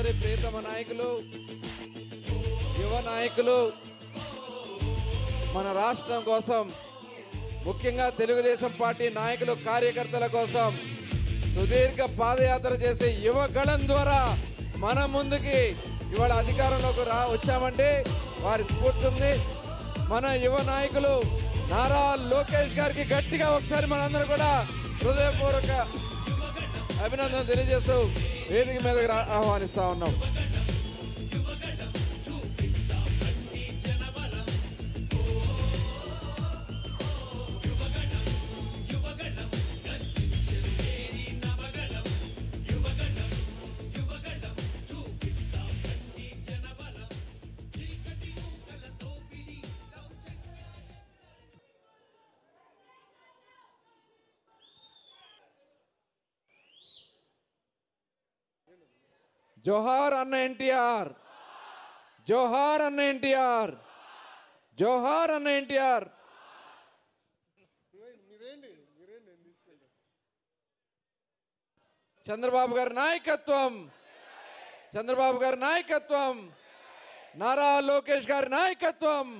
మనందరి ప్రియతమ నాయకులు, యువ నాయకులు, మన రాష్ట్రం కోసం, ముఖ్యంగా తెలుగుదేశం పార్టీ నాయకులు, కార్యకర్తల కోసం సుదీర్ఘ పాదయాత్ర చేసే యువగళం ద్వారా మన ముందుకి ఇవాళ అధికారంలోకి వచ్చామంటే వారి స్ఫూర్తి ఉంది. మన యువ నాయకులు నారా లోకేష్ గారికి గట్టిగా ఒకసారి మనందరూ కూడా హృదయపూర్వక అభినందన తెలియజేస్తూ వేదిక మీదకి ఆహ్వానిస్తా ఉన్నాం. జోహార్ అన్న ఎన్టీఆర్, జోహార్ అన్న ఎన్టీఆర్, జోహార్ అన్న ఎన్టీఆర్. చంద్రబాబు గారి నాయకత్వం, చంద్రబాబు గారి నాయకత్వం, నారా లోకేష్ గారి నాయకత్వం,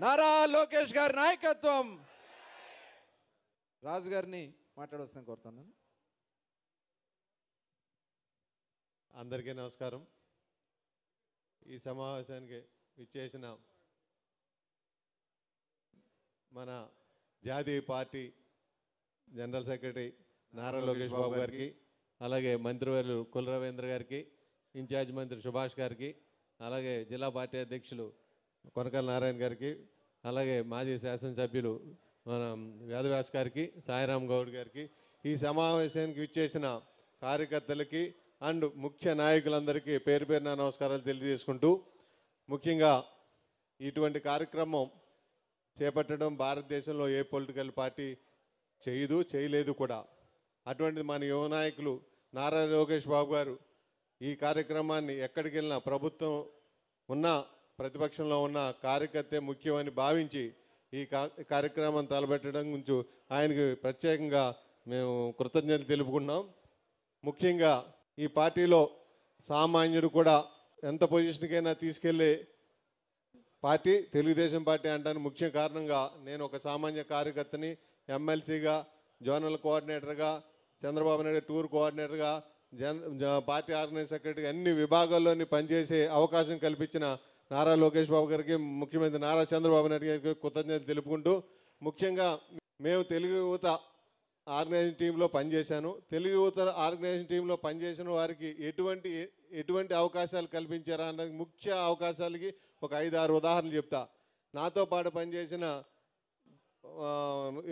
నారా లోకేష్ గారి నాయకత్వం. రాజు గారిని మాట్లాడవలసిందని కోరుతున్నాను. అందరికీ నమస్కారం. ఈ సమావేశానికి విచ్చేసిన మన జాతీయ party general secretary Nara Lokesh Babu గారికి, అలాగే మంత్రివర్యులు కుల రవీంద్ర గారికి, ఇన్ఛార్జ్ మంత్రి సుభాష్ గారికి, అలాగే జిల్లా పార్టీ అధ్యక్షులు కొనకల నారాయణ గారికి, అలాగే మాజీ శాసనసభ్యులు మన వేదవ్యాస్ గారికి, సాయిరామ్ గౌడ్ గారికి, ఈ సమావేశానికి విచ్చేసిన కార్యకర్తలకి అండ్ ముఖ్య నాయకులందరికీ పేరు పేరున నమస్కారాలు తెలియజేసుకుంటూ, ముఖ్యంగా ఇటువంటి కార్యక్రమం చేపట్టడం భారతదేశంలో ఏ పొలిటికల్ పార్టీ చేయలేదు కూడా. అటువంటిది మన యువ నాయకులు నారా లోకేష్ బాబు గారు ఈ కార్యక్రమాన్ని ఎక్కడికి వెళ్ళినా ప్రభుత్వం ఉన్న ప్రతిపక్షంలో ఉన్న కార్యకర్తే ముఖ్యమని భావించి ఈ కార్యక్రమం తలపెట్టడం గురించి ఆయనకి ప్రత్యేకంగా మేము కృతజ్ఞతలు తెలుపుకుంటున్నాం. ముఖ్యంగా ఈ పార్టీలో సామాన్యుడు కూడా ఎంత పొజిషన్కైనా తీసుకెళ్ళే పార్టీ తెలుగుదేశం పార్టీ అంటానికి ముఖ్య కారణంగా నేను ఒక సామాన్య కార్యకర్తని, ఎమ్మెల్సీగా, జోనల్ కోఆర్డినేటర్గా, చంద్రబాబు నాయుడు టూర్ కోఆర్డినేటర్గా, పార్టీ ఆర్గనైజ్ సెక్రటరీగా అన్ని విభాగాల్లోని పనిచేసే అవకాశం కల్పించిన నారా లోకేష్ బాబు గారికి, ముఖ్యమంత్రి నారా చంద్రబాబు నాయుడు గారికి కృతజ్ఞతలు తెలుపుకుంటూ, ముఖ్యంగా మేము తెలుగు యువత ఆర్గనైజేషన్ టీంలో పనిచేశాను. తెలుగు యువత ఆర్గనైజేషన్ టీంలో పనిచేసిన వారికి ఎటువంటి అవకాశాలు కల్పించారా అన్న ముఖ్య అవకాశాలకి ఒక 5-6 ఉదాహరణలు చెప్తా. నాతో పాటు పనిచేసిన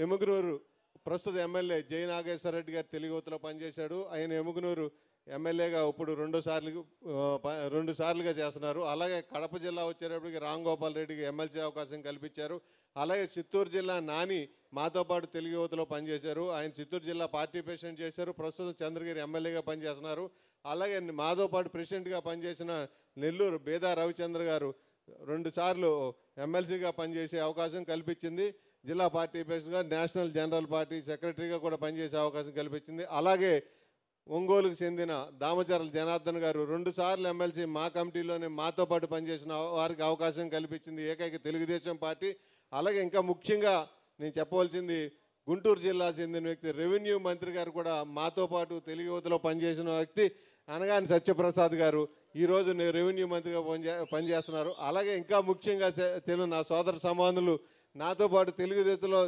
ఎముగునూరు ప్రస్తుత ఎమ్మెల్యే జై నాగేశ్వర రెడ్డి గారు తెలుగు యువతలో పనిచేశాడు. ఆయన ఎముగునూరు ఎమ్మెల్యేగా ఇప్పుడు 2 సార్లుగా చేస్తున్నారు. అలాగే కడప జిల్లా వచ్చేటప్పటికి రామ్ గోపాల్ రెడ్డికి ఎమ్మెల్సీ అవకాశం కల్పించారు. అలాగే చిత్తూరు జిల్లా నాని మాతో పాటు తెలుగు యువతలో పనిచేశారు. ఆయన చిత్తూరు జిల్లా పార్టీ ప్రెసిడెంట్ చేశారు. ప్రస్తుతం చంద్రగిరి ఎమ్మెల్యేగా పనిచేస్తున్నారు. అలాగే మాతో పాటు ప్రెసిడెంట్గా పనిచేసిన నెల్లూరు బేదా రవిచంద్ర గారు 2 సార్లు ఎమ్మెల్సీగా పనిచేసే అవకాశం కల్పించింది. జిల్లా పార్టీ ప్రెసిడెంట్గా, నేషనల్ జనరల్ పార్టీ సెక్రటరీగా కూడా పనిచేసే అవకాశం కల్పించింది. అలాగే ఒంగోలుకు చెందిన దామచర్ల జనార్దన్ గారు 2 సార్లు ఎమ్మెల్సీ మా కమిటీలోనే మాతో పాటు పనిచేసిన వారికి అవకాశం కల్పించింది ఏకైక తెలుగుదేశం పార్టీ. అలాగే ఇంకా ముఖ్యంగా నేను చెప్పవలసింది, గుంటూరు జిల్లా చెందిన వ్యక్తి రెవెన్యూ మంత్రి గారు కూడా మాతో పాటు తెలుగు యువతలో పనిచేసిన వ్యక్తి అనగాని సత్యప్రసాద్ గారు ఈరోజు రెవెన్యూ మంత్రిగా పనిచేస్తున్నారు. అలాగే ఇంకా ముఖ్యంగా తెలుగు నా సోదర సమానులు నాతో పాటు తెలుగుదేశంలో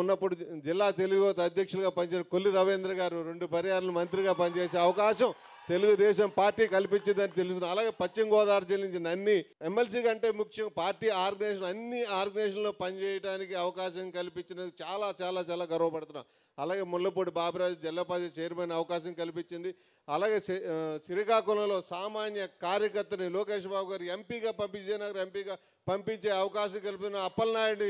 ఉన్నప్పుడు జిల్లా తెలుగు యువత అధ్యక్షులుగా పనిచేసిన కొల్లి రవీంద్ర గారు 2 పర్యాయాలు మంత్రిగా పనిచేసే అవకాశం తెలుగుదేశం పార్టీ కల్పించిందని తెలుసు. అలాగే పశ్చిమ గోదావరి జిల్లా నుంచి అన్ని ఎమ్మెల్సీ కంటే ముఖ్యం పార్టీ ఆర్గనైజేషన్ అన్ని ఆర్గనైజేషన్లో పనిచేయడానికి అవకాశం కల్పించినది చాలా చాలా చాలా గర్వపడుతున్నాం. అలాగే ముళ్ళపూడి బాబురాజు జిల్లాపార్టీ చైర్మన్ అవకాశం కల్పించింది. అలాగే శ్రీకాకుళంలో సామాన్య కార్యకర్తని లోకేష్ బాబు గారు ఎంపీగా విజయనగరం ఎంపీగా పంపించే అవకాశం కల్పించిన అప్పలనాయుడు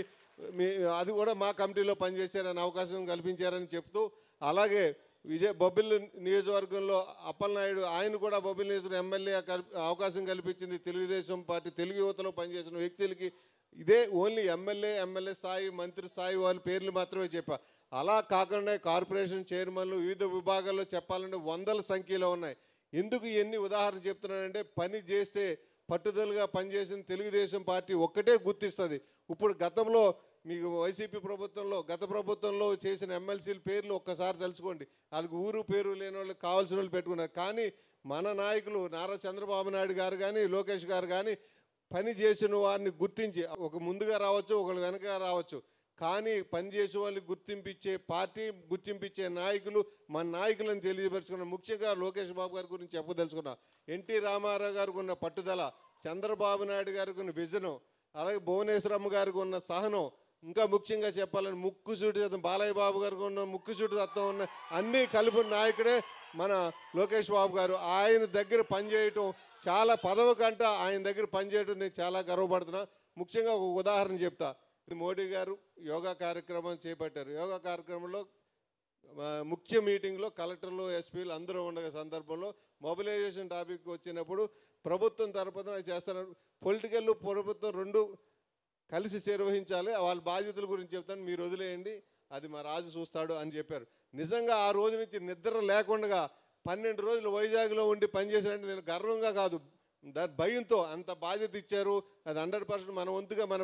అది కూడా మా కమిటీలో పనిచేశారని అవకాశం కల్పించారని చెప్తూ, అలాగే బొబ్బిలి నియోజకవర్గంలో అప్పలనాయుడు ఆయన కూడా బొబ్బిలి నియోజకవర్గం ఎమ్మెల్యే అవకాశం కల్పించింది తెలుగుదేశం పార్టీ తెలుగు యువతలో పనిచేసిన వ్యక్తులకి. ఇదే ఓన్లీ ఎమ్మెల్యే స్థాయి, మంత్రి స్థాయి వాళ్ళ పేర్లు మాత్రమే చెప్పా. అలా కాకుండా కార్పొరేషన్ చైర్మన్లు వివిధ విభాగాల్లో చెప్పాలంటే 100ల సంఖ్యలో ఉన్నాయి. ఎందుకు ఇవన్నీ ఉదాహరణ చెప్తున్నానంటే పని చేస్తే పట్టుదలగా పనిచేసిన తెలుగుదేశం పార్టీ ఒక్కటే గుర్తిస్తుంది. ఇప్పుడు గతంలో మీకు వైసీపీ ప్రభుత్వంలో గత ప్రభుత్వంలో చేసిన ఎమ్మెల్సీల పేర్లు ఒక్కసారి తెలుసుకోండి. వాళ్ళకి ఊరు పేరు లేని వాళ్ళు కావాల్సిన వాళ్ళు పెట్టుకున్నారు. కానీ మన నాయకులు నారా చంద్రబాబు నాయుడు గారు కానీ లోకేష్ గారు కానీ పని చేసిన వారిని గుర్తించి ఒక ముందుగా రావచ్చు, ఒకళ్ళు వెనక రావచ్చు, కానీ పనిచేసే వాళ్ళకి గుర్తింపించే పార్టీ, గుర్తింపించే నాయకులు మన నాయకులను తెలియపరుచుకున్నాం. ముఖ్యంగా లోకేష్ బాబు గారి గురించి చెప్పదలుచుకున్నా. ఎన్టీ రామారావు గారికి ఉన్న పట్టుదల, చంద్రబాబు నాయుడు గారికి ఉన్న విజనం, అలాగే భువనేశ్వరమ్మ గారికి ఉన్న సహనం, ఇంకా ముఖ్యంగా చెప్పాలని ముక్కుసూటి తత్వం, బాలయ్య బాబు గారికి ఉన్న ముక్కుసూటి తత్వం ఉన్న అన్నీ కలిపిన నాయకుడే మన లోకేష్ బాబు గారు. ఆయన దగ్గర పనిచేయటం చాలా పదవి కంట ఆయన దగ్గర పనిచేయటం నేను చాలా గర్వపడుతున్నా. ముఖ్యంగా ఒక ఉదాహరణ చెప్తా. మోడీ గారు యోగా కార్యక్రమం చేపట్టారు. యోగా కార్యక్రమంలో ముఖ్య మీటింగ్లో కలెక్టర్లు, ఎస్పీలు అందరూ ఉన్న సందర్భంలో మొబిలైజేషన్ టాపిక్ వచ్చినప్పుడు ప్రభుత్వం తరపున చేస్తున్నారు. పొలిటికల్ ప్రభుత్వం రెండు కలిసి నిర్వహించాలి, వాళ్ళ బాధ్యతల గురించి చెప్తాను, మీరు వదిలేయండి, అది మా రాజు చూస్తాడు అని చెప్పారు. నిజంగా ఆ రోజు నుంచి నిద్ర లేకుండా 12 రోజులు వైజాగ్లో ఉండి పనిచేసినట్టు నేను గర్వంగా కాదు, భయంతో అంత బాధ్యత ఇచ్చారు. అది 100% మన వంతుగా మన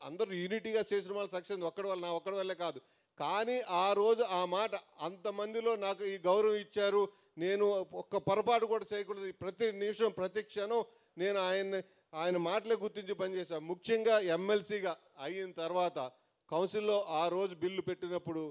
అందరూ యూనిటీగా చేసిన వాళ్ళు సక్సెస్ ఒక్కడి వల్ల, నా ఒక్కడి వల్లే కాదు. కానీ ఆ రోజు ఆ మాట అంతమందిలో నాకు ఈ గౌరవం ఇచ్చారు. నేను ఒక్క పొరపాటు కూడా చేయకూడదు, ప్రతి నిమిషం ప్రతి క్షణం నేను ఆయన మాటలే గుర్తించి పనిచేశాను. ముఖ్యంగా ఎమ్మెల్సీగా అయిన తర్వాత కౌన్సిల్లో ఆ రోజు బిల్లు పెట్టినప్పుడు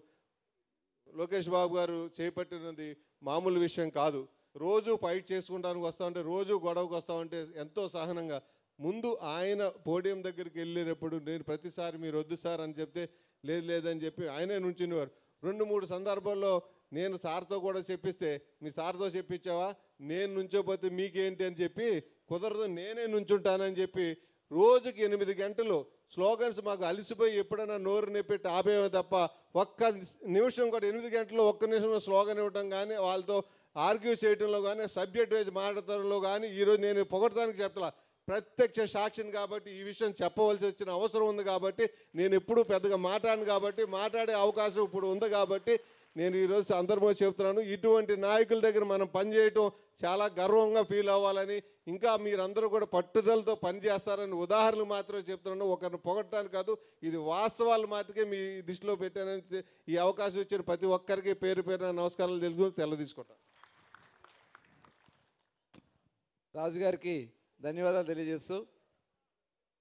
లోకేష్ బాబు గారు చేపట్టినది మామూలు విషయం కాదు. రోజు ఫైట్ చేసుకుంటానికి వస్తామంటే, రోజు గొడవకు వస్తామంటే ఎంతో సహనంగా ముందు ఆయన పోడియం దగ్గరికి వెళ్ళేటప్పుడు నేను ప్రతిసారి మీరు వద్దు సార్ అని చెప్తే లేదు లేదని చెప్పి ఆయనే నుంచునేవారు. 2-3 సందర్భాల్లో నేను సార్తో కూడా చెప్పిస్తే, మీ సార్తో చెప్పించావా, నేను నుంచోపోతే మీకేంటి అని చెప్పి, కుదరదు నేనే నుంచుంటానని చెప్పి రోజుకి 8 గంటలు స్లోగన్స్ మాకు అలసిపోయి ఎప్పుడైనా నోరు నెప్పెట్టి ఆపేమే తప్ప ఒక్క నిమిషం కూడా 8 గంటల్లో ఒక్క నిమిషంలో స్లోగన్ ఇవ్వడం కానీ, వాళ్ళతో ఆర్గ్యూ చేయడంలో కానీ, సబ్జెక్ట్ వైజ్ మాట్లాడటంలో కానీ ఈరోజు నేను పొగడటానికి చెప్పలా, ప్రత్యక్ష సాక్షిని కాబట్టి ఈ విషయం చెప్పవలసి వచ్చిన అవసరం ఉంది. కాబట్టి నేను ఎప్పుడూ పెద్దగా మాట్లాడను, కాబట్టి మాట్లాడే అవకాశం ఇప్పుడు ఉంది. కాబట్టి నేను ఈరోజు సందర్భంగా చెప్తున్నాను, ఇటువంటి నాయకుల దగ్గర మనం పనిచేయటం చాలా గర్వంగా ఫీల్ అవ్వాలని, ఇంకా మీరందరూ కూడా పట్టుదలతో పనిచేస్తారని ఉదాహరణలు మాత్రమే చెప్తున్నాను, ఒకరిని పొగట్టడానికి కాదు. ఇది వాస్తవాలు మాత్రమే మీ దృష్టిలో పెట్టానని ఈ అవకాశం ఇచ్చిన ప్రతి ఒక్కరికి పేరు పేరున నమస్కారాలు తెలుసుకుని తెల్ల తీసుకుంటాను. రాజుగారికి ధన్యవాదాలు తెలియజేస్తూ,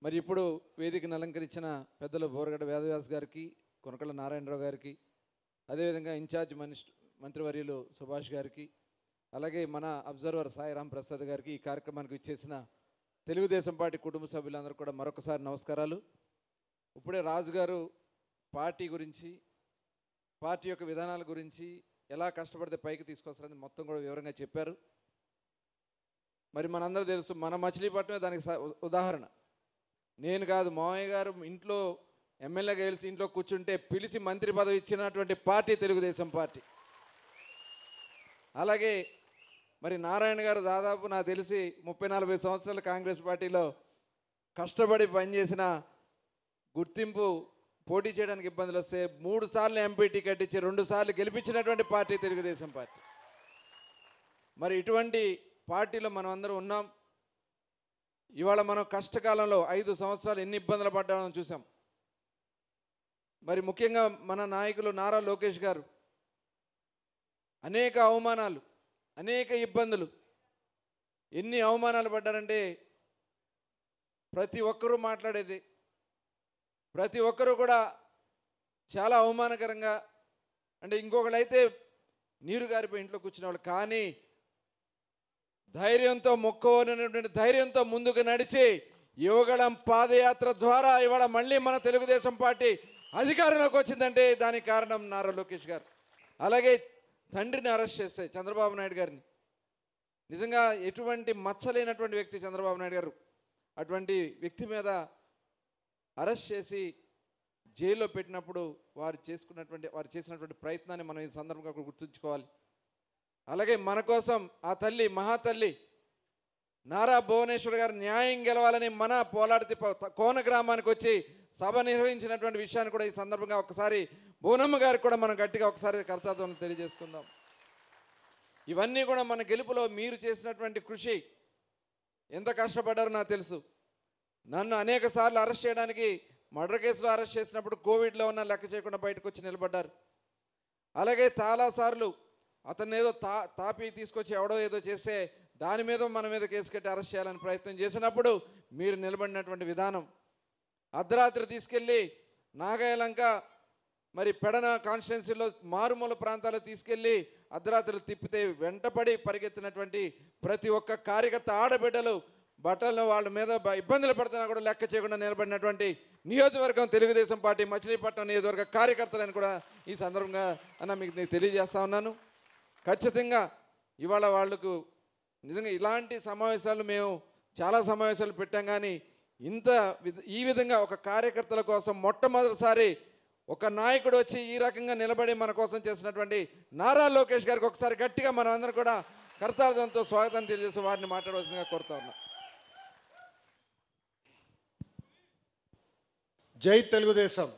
మరి ఇప్పుడు వేదికను అలంకరించిన పెద్దలు బోరగడ్డ వేదవ్యాస్ గారికి, కొనకళ్ళ నారాయణరావు గారికి, అదేవిధంగా ఇన్ఛార్జ్ మంత్రివర్యులు సుభాష్ గారికి, అలాగే మన అబ్జర్వర్ సాయిరాం ప్రసాద్ గారికి, ఈ కార్యక్రమానికి ఇచ్చేసిన తెలుగుదేశం పార్టీ కుటుంబ సభ్యులందరూ కూడా మరొకసారి నమస్కారాలు. ఇప్పుడే రాజుగారు పార్టీ గురించి, పార్టీ యొక్క విధానాల గురించి, ఎలా కష్టపడితే పైకి తీసుకొస్తారని మొత్తం కూడా వివరంగా చెప్పారు. మరి మనందరూ తెలుసు, మన మచిలీపట్నమే దానికి ఉదాహరణ. నేను కాదు, మావయ్య గారు ఇంట్లో ఎమ్మెల్యేగా గెలిచి ఇంట్లో కూర్చుంటే పిలిచి మంత్రి పదవి ఇచ్చినటువంటి పార్టీ తెలుగుదేశం పార్టీ. అలాగే మరి నారాయణ గారు దాదాపు నాకు తెలిసి 30-40 సంవత్సరాలు కాంగ్రెస్ పార్టీలో కష్టపడి పనిచేసిన, గుర్తింపు పోటీ చేయడానికి ఇబ్బందులు వస్తే 3 సార్లు ఎంపీ టికెట్ ఇచ్చి 2 సార్లు గెలిపించినటువంటి పార్టీ తెలుగుదేశం పార్టీ. మరి ఇటువంటి పార్టీలో మనం అందరం ఉన్నాం. ఇవాళ మనం కష్టకాలంలో 5 సంవత్సరాలు ఎన్ని ఇబ్బందులు పడ్డామో చూసాం. మరి ముఖ్యంగా మన నాయకులు నారా లోకేష్ గారు అనేక అవమానాలు, అనేక ఇబ్బందులు, ఎన్ని అవమానాలు పడ్డారంటే ప్రతి ఒక్కరూ మాట్లాడేది, ప్రతి ఒక్కరూ కూడా చాలా అవమానకరంగా, అంటే ఇంకొకళ్ళైతే నీరు గారిపోయి ఇంట్లో కూర్చునే వాళ్ళు, కానీ ధైర్యంతో, మొక్కవనటువంటి ధైర్యంతో ముందుకు నడిచి యువగళం పాదయాత్ర ద్వారా ఇవాళ మళ్ళీ మన తెలుగుదేశం పార్టీ అధికారంలోకి వచ్చిందంటే దానికి కారణం నారా లోకేష్ గారు. అలాగే తండ్రిని అరెస్ట్ చేస్తే చంద్రబాబు నాయుడు గారిని, నిజంగా ఎటువంటి మచ్చలేనటువంటి వ్యక్తి చంద్రబాబు నాయుడు గారు, అటువంటి వ్యక్తి మీద అరెస్ట్ చేసి జైల్లో పెట్టినప్పుడు వారు చేసినటువంటి ప్రయత్నాన్ని మనం ఈ సందర్భంగా గుర్తుంచుకోవాలి. అలాగే మన కోసం ఆ తల్లి, మహాతల్లి నారా భువనేశ్వర్ గారు న్యాయం గెలవాలని మన పోలాడి కోన గ్రామానికి వచ్చి సభ నిర్వహించినటువంటి విషయాన్ని కూడా ఈ సందర్భంగా ఒకసారి భువనమ్మ గారికి కూడా మనం గట్టిగా ఒకసారి కర్తవ్యం తెలియజేసుకుందాం. ఇవన్నీ కూడా మన గెలుపులో మీరు చేసినటువంటి కృషి. ఎంత కష్టపడ్డారో నాకు తెలుసు. నన్ను అనేక సార్లు అరెస్ట్ చేయడానికి మర్డర్ కేసులో అరెస్ట్ చేసినప్పుడు కోవిడ్లో ఉన్న లెక్క చేయకుండా బయటకు వచ్చి నిలబడ్డారు. అలాగే చాలాసార్లు అతన్ని ఏదో తాపి తీసుకొచ్చి ఎవడో ఏదో చేస్తే దాని మీద మన మీద కేసు కట్టి అరెస్ట్ చేయాలని ప్రయత్నం చేసినప్పుడు మీరు నిలబడినటువంటి విధానం, అర్ధరాత్రి తీసుకెళ్ళి నాగాయలంక మరి పెడన కాన్స్టిట్యున్సీలో మారుమూల ప్రాంతాల్లో తీసుకెళ్ళి అర్ధరాత్రులు తిప్పితే వెంటపడి పరిగెత్తినటువంటి ప్రతి ఒక్క కార్యకర్త ఆడబిడ్డలు బట్టలను వాళ్ళ మీద ఇబ్బందులు పడుతున్నా కూడా లెక్క చేయకుండా నిలబడినటువంటి నియోజకవర్గం తెలుగుదేశం పార్టీ మచిలీపట్నం నియోజకవర్గ కార్యకర్తలను కూడా ఈ సందర్భంగా మీకు నేను తెలియజేస్తా ఉన్నాను. ఖచ్చితంగా ఇవాళ వాళ్లకు నిజంగా ఇలాంటి సమావేశాలు మేము చాలా సమావేశాలు పెట్టాం, కానీ ఈ విధంగా ఒక కార్యకర్తల కోసం మొట్టమొదటిసారి ఒక నాయకుడు వచ్చి ఈ రకంగా నిలబడి మన కోసం చేసినటువంటి నారా లోకేష్ గారికి ఒకసారి గట్టిగా మనం అందరం కూడా కర్తార్థంతో స్వాగతం తెలియజేసి వారిని మాట్లాడవలసిందిగా కోరుతా ఉన్నాం. జై తెలుగుదేశం,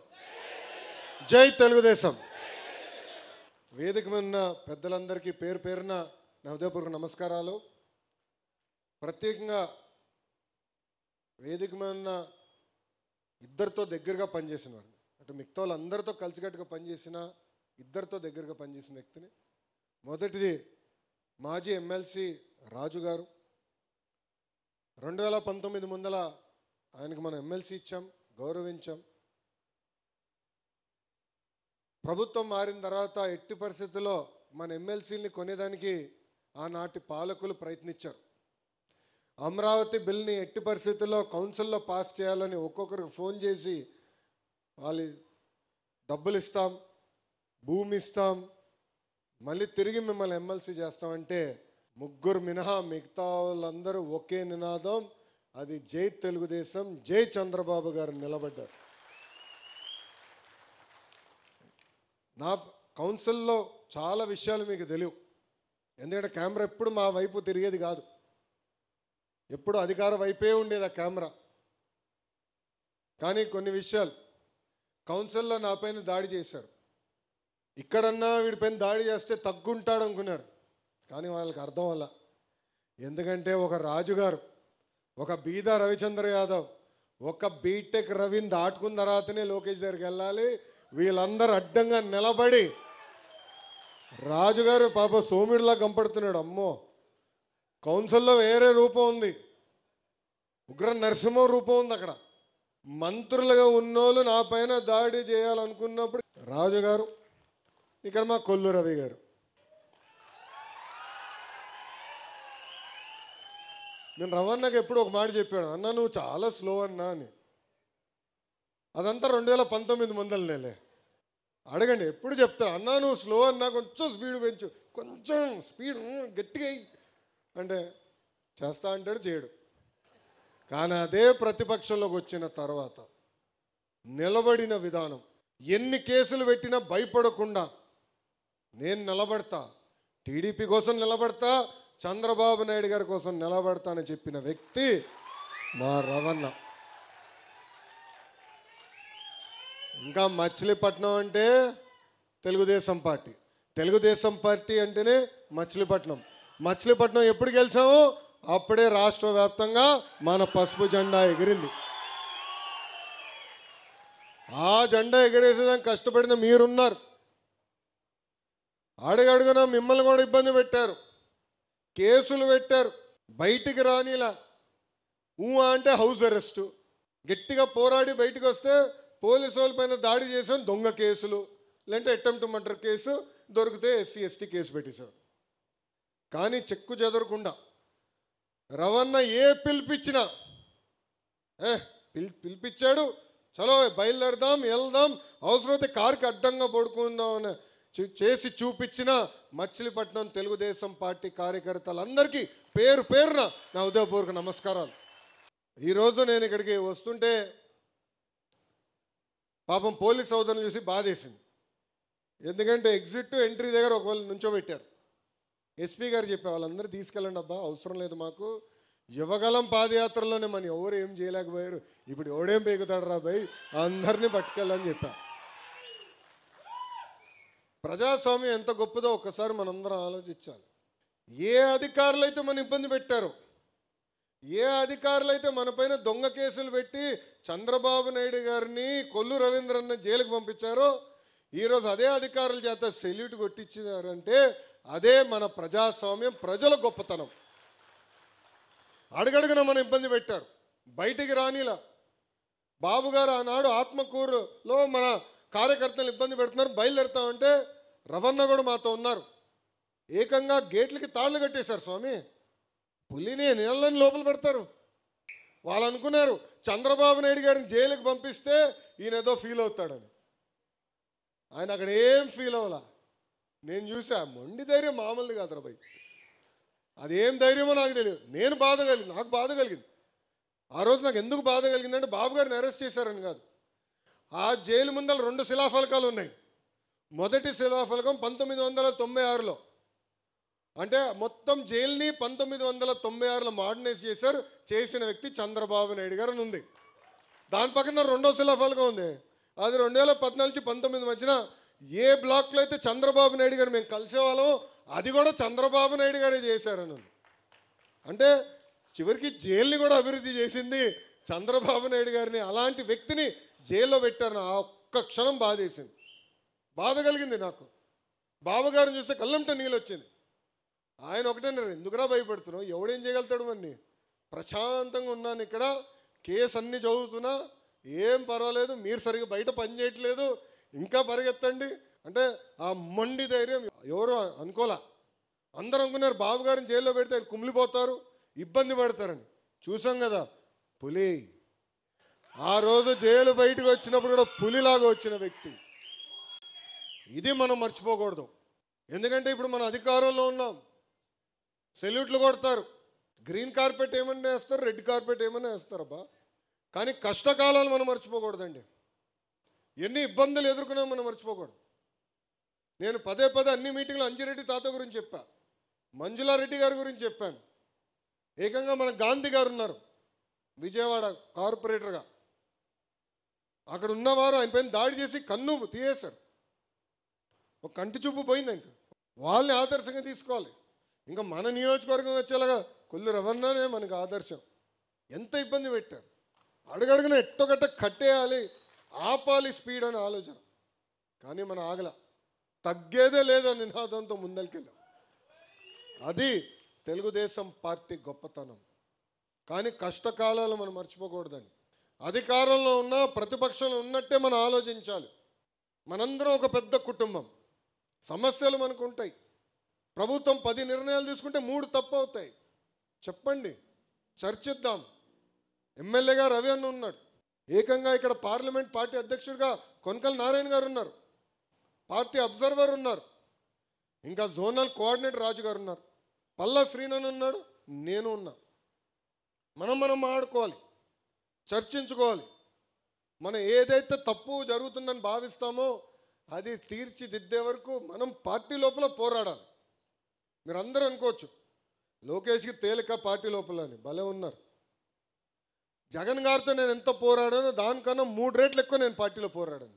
జై తెలుగుదేశం. వేదిక మీద ఉన్న పెద్దలందరికీ పేరు పేరున నా హృదయపూర్వక నమస్కారాలు. ప్రత్యేకంగా వేదిక మీద ఉన్న ఇద్దరితో దగ్గరగా పనిచేసిన వాడిని, అంటే మిగతా వాళ్ళందరితో కలిసికట్టుగా పనిచేసిన ఇద్దరితో దగ్గరగా పనిచేసిన వ్యక్తిని. మొదటిది మాజీ ఎమ్మెల్సీ రాజు గారు. 2019 ముందల ఆయనకు మనం ఎమ్మెల్సీ ఇచ్చాం, గౌరవించాం. ప్రభుత్వం మారిన తర్వాత ఎట్టి పరిస్థితుల్లో మన ఎమ్మెల్సీని కొనేదానికి ఆనాటి పాలకులు ప్రయత్నించారు. అమరావతి బిల్ని ఎట్టి పరిస్థితుల్లో కౌన్సిల్లో పాస్ చేయాలని ఒక్కొక్కరికి ఫోన్ చేసి వాళ్ళు డబ్బులు ఇస్తాం, భూమి ఇస్తాం, మళ్ళీ తిరిగి మిమ్మల్ని ఎమ్మెల్సీ చేస్తామంటే ముగ్గురు మినహా మిగతా వాళ్ళందరూ ఒకే నినాదం, అది జై తెలుగుదేశం, జై చంద్రబాబు గారు నిలబడ్డారు. నా కౌన్సిల్లో చాలా విషయాలు మీకు తెలియవు, ఎందుకంటే కెమెరా ఎప్పుడు మా వైపు తిరిగేది కాదు, ఎప్పుడు అధికార వైపే ఉండేది ఆ కెమెరా. కానీ కొన్ని విషయాలు కౌన్సిల్లో నా పైన దాడి చేశారు. ఇక్కడన్నా వీడిపైన దాడి చేస్తే తగ్గుంటాడు అనుకున్నారు, కానీ వాళ్ళకి అర్థం వల్ల. ఎందుకంటే ఒక రాజుగారు, ఒక బీదా రవిచంద్ర యాదవ్, ఒక బీటెక్ రవిని దాటుకున్న తర్వాతనే లోకేష్ దగ్గరికి వెళ్ళాలి. వీళ్ళందరూ అడ్డంగా నిలబడి రాజుగారు పాప సోమిడిలా కంపడుతున్నాడు. అమ్మో, కౌన్సిల్లో వేరే రూపం ఉంది, ఉగ్ర నరసింహ రూపం ఉంది. అక్కడ మంత్రులుగా ఉన్నోళ్ళు నా పైన దాడి చేయాలనుకున్నప్పుడు రాజుగారు, ఇక్కడ మా కొల్లు రవి గారు. నేను రవణకి ఎప్పుడు ఒక మాట చెప్పాను, అన్న నువ్వు చాలా స్లో అన్నా అని. అదంతా 2019 ముందలనేలే. అడగండి, ఎప్పుడు చెప్తాను అన్నా నువ్వు స్లో అన్నా, కొంచెం స్పీడ్ పెంచు, కొంచెం స్పీడ్ గట్టిగా అంటే చేస్తా అంటాడు, చేయడు. కానీ అదే ప్రతిపక్షంలోకి వచ్చిన తర్వాత నిలబడిన విధానం, ఎన్ని కేసులు పెట్టినా భయపడకుండా నేను నిలబడతా, టీడీపీ కోసం నిలబడతా, చంద్రబాబు నాయుడు గారి కోసం నిలబడతా అని చెప్పిన వ్యక్తి మా రవణ. ఇంకా మచిలీపట్నం అంటే తెలుగుదేశం పార్టీ, తెలుగుదేశం పార్టీ అంటేనే మచిలీపట్నం. మచిలీపట్నం ఎప్పుడు గెలిచామో అప్పుడే రాష్ట్ర వ్యాప్తంగా మన పసుపు జెండా ఎగిరింది. ఆ జెండా ఎగిరేసేదానికి కష్టపడిన మీరున్నారు. అడుగడుగునా మిమ్మల్ని కూడా ఇబ్బంది పెట్టారు, కేసులు పెట్టారు, బయటికి రానిలా. అంటే హౌస్ అరెస్టు, గట్టిగా పోరాడి బయటకు వస్తే పోలీసు వాళ్ళ పైన దాడి చేసాం, దొంగ కేసులు, లేదంటే అటెంప్ట్ మర్డర్ కేసు, దొరికితే SC ST కేసు పెట్టేశారు. కానీ చెక్కు చెదరకుండా రవణ ఏ పిలిపించినా పిలిపించాడు, చలో బయలుదేరదాం, వెళ్దాం, అవసరమైతే కారుకి అడ్డంగా పడుకుందాం అని చేసి చూపించిన మచిలీపట్నం తెలుగుదేశం పార్టీ కార్యకర్తలందరికీ పేరు పేరున నా హృదయపూర్వక నమస్కారాలు. ఈరోజు నేను ఇక్కడికి వస్తుంటే పాపం పోలీస్ సోదరులు చూసి బాధేసింది. ఎందుకంటే ఎగ్జిట్ ఎంట్రీ దగ్గర ఒకవేళ నుంచోబెట్టారు. SP గారు చెప్పే వాళ్ళందరూ తీసుకెళ్ళండి అబ్బా, అవసరం లేదు మాకు, యువగలం పాదయాత్రలోనే మనం ఎవరు ఏం చేయలేకపోయారు, ఇప్పుడు ఎవడేం పేగుతాడు రా భయ్, అందరినీ పట్టుకెళ్ళని చెప్పా. ప్రజాస్వామ్యం ఎంత గొప్పదో ఒక్కసారి మనందరం ఆలోచించాలి. ఏ అధికారులు అయితే మన ఇబ్బంది పెట్టారో, ఏ అధికారులు అయితే మన పైన దొంగ కేసులు పెట్టి చంద్రబాబు నాయుడు గారిని, కొల్లు రవీంద్రని జైలుకు పంపించారో, ఈరోజు అదే అధికారుల చేత సెల్యూట్ కొట్టించారంటే అదే మన ప్రజాస్వామ్యం, ప్రజల గొప్పతనం. అడుగడుగున మన ఇబ్బంది పెట్టారు, బయటికి రానిలా. బాబు గారు ఆనాడు ఆత్మకూరులో మన కార్యకర్తలు ఇబ్బంది పెడుతున్నారు, బయలుదేరుతామంటే రవణ కూడా మాతో ఉన్నారు. ఏకంగా గేట్లకి తాళ్ళు కట్టేశారు. స్వామి, పులిని నీళ్ళని లోపల పెడతారు. వాళ్ళు అనుకున్నారు చంద్రబాబు నాయుడు గారిని జైలుకి పంపిస్తే ఈయన ఏదో ఫీల్ అవుతాడని. ఆయన అక్కడ ఏం ఫీల్ అవ్వాలా. నేను చూసా, మొండి ధైర్యం మామూలుది కాదురా భయ్. అదేం ధైర్యమో నాకు తెలియదు. నాకు బాధ కలిగింది. ఆ రోజు నాకు ఎందుకు బాధ కలిగిందంటే బాబు గారిని అరెస్ట్ చేశారని కాదు. ఆ జైలు ముందర 2 శిలాఫలకాలు ఉన్నాయి. మొదటి శిలాఫలకం 1996లో, అంటే మొత్తం జైలుని 1996లో మోడర్నైజ్ చేశారు. చేసిన వ్యక్తి చంద్రబాబు నాయుడు గారు అని ఉంది. దాని పక్కన 2వ శిలాఫలకం ఉంది. అది 2014 నుంచి 19 మధ్యన ఏ బ్లాక్లో అయితే చంద్రబాబు నాయుడు గారు మేము కలిసేవాళ్ళం, అది కూడా చంద్రబాబు నాయుడు గారే చేశారని ఉంది. అంటే చివరికి జైల్ని కూడా అభివృద్ధి చేసింది చంద్రబాబు నాయుడు గారిని. అలాంటి వ్యక్తిని జైల్లో పెట్టారు. ఆ ఒక్క క్షణం బాధేసింది, బాధ కలిగింది నాకు. బాబు గారిని చూస్తే కళ్ళంట నీళ్ళు వచ్చింది. ఆయన ఒకటేనారు, ఎందుకురా భయపడుతున్నావు, ఎవడేం చేయగలుగుతాడు మన్ని, ప్రశాంతంగా ఉన్నాను ఇక్కడ, కేసు అన్ని చదువుతున్నా, ఏం పర్వాలేదు, మీరు సరిగ్గా బయట పని చేయట్లేదు, ఇంకా పరిగెత్తండి అంటే ఆ మొండి ధైర్యం ఎవరు అనుకోలే. అందరూ అనుకున్నారు బాబు గారిని జైల్లో పెడితే ఆయన కుమిలిపోతారు, ఇబ్బంది పడతారని. చూసాం కదా పులి. ఆ రోజు జైలు బయటకు వచ్చినప్పుడు కూడా పులిలాగా వచ్చిన వ్యక్తి. ఇది మనం మర్చిపోకూడదు. ఎందుకంటే ఇప్పుడు మన అధికారంలో ఉన్నాం, సెల్యూట్లు కొడతారు, గ్రీన్ కార్పెట్ ఏమన్నా వేస్తారు, రెడ్ కార్పెట్ ఏమన్నా వేస్తారబ్బా. కానీ కష్టకాలాలు మనం మర్చిపోకూడదండి. ఎన్ని ఇబ్బందులు ఎదుర్కొన్నామో మనం మర్చిపోకూడదు. నేను పదే అన్ని మీటింగ్లో అంజిరెడ్డి తాత గురించి చెప్పా, మంజులారెడ్డి గారి గురించి చెప్పాను. ఏకంగా మన గాంధీ గారు ఉన్నారు విజయవాడ కార్పొరేటర్గా. అక్కడ ఉన్నవారు ఆయన పైన దాడి చేసి కన్ను తీయేశారు. ఒక కంటి చూపు పోయింది. ఇంకా వాళ్ళని ఆదర్శంగా తీసుకోవాలి. ఇంకా మన నియోజకవర్గం వచ్చేలాగా కొల్లు రవణనే మనకు ఆదర్శం. ఎంత ఇబ్బంది పెట్టారు, అడుగడుగున ఎట్టొకట్ట కట్టేయాలి, ఆపాలి స్పీడ్ అని ఆలోచన. కానీ మన ఆగల, తగ్గేదే లేదని నినాదంతో ముందరికెళ్ళాం. అది తెలుగుదేశం పార్టీ గొప్పతనం. కానీ కష్టకాలాలు మనం మర్చిపోకూడదండి. అధికారంలో ఉన్నా ప్రతిపక్షంలో ఉన్నట్టే మనం ఆలోచించాలి. మనందరం ఒక పెద్ద కుటుంబం, సమస్యలు మనకు ఉంటాయి. ప్రభుత్వం 10 నిర్ణయాలు తీసుకుంటే 3 తప్పు అవుతాయి. చెప్పండి, చర్చిద్దాం. ఎమ్మెల్యేగా రవి అన్న ఉన్నాడు, ఏకంగా ఇక్కడ పార్లమెంట్ పార్టీ అధ్యక్షుడిగా కొనకల నారాయణ గారు ఉన్నారు, పార్టీ అబ్జర్వర్ ఉన్నారు, ఇంకా జోనల్ కోఆర్డినేటర్ రాజు గారు ఉన్నారు, పల్లా శ్రీనన్ ఉన్నాడు, నేను ఉన్నా. మనం ఆడుకోవాలి, చర్చించుకోవాలి. మనం ఏదైతే తప్పు జరుగుతుందని భావిస్తామో అది తీర్చిదిద్దే వరకు మనం పార్టీ లోపల పోరాడాలి. మీరు అందరూ అనుకోవచ్చు లోకేష్కి తేలిక పార్టీ లోపల అని, భలే ఉన్నారు. జగన్ గారితో నేను ఎంత పోరాడానో దానికన్నా 3 రెట్లు ఎక్కువ నేను పార్టీలో పోరాడాను.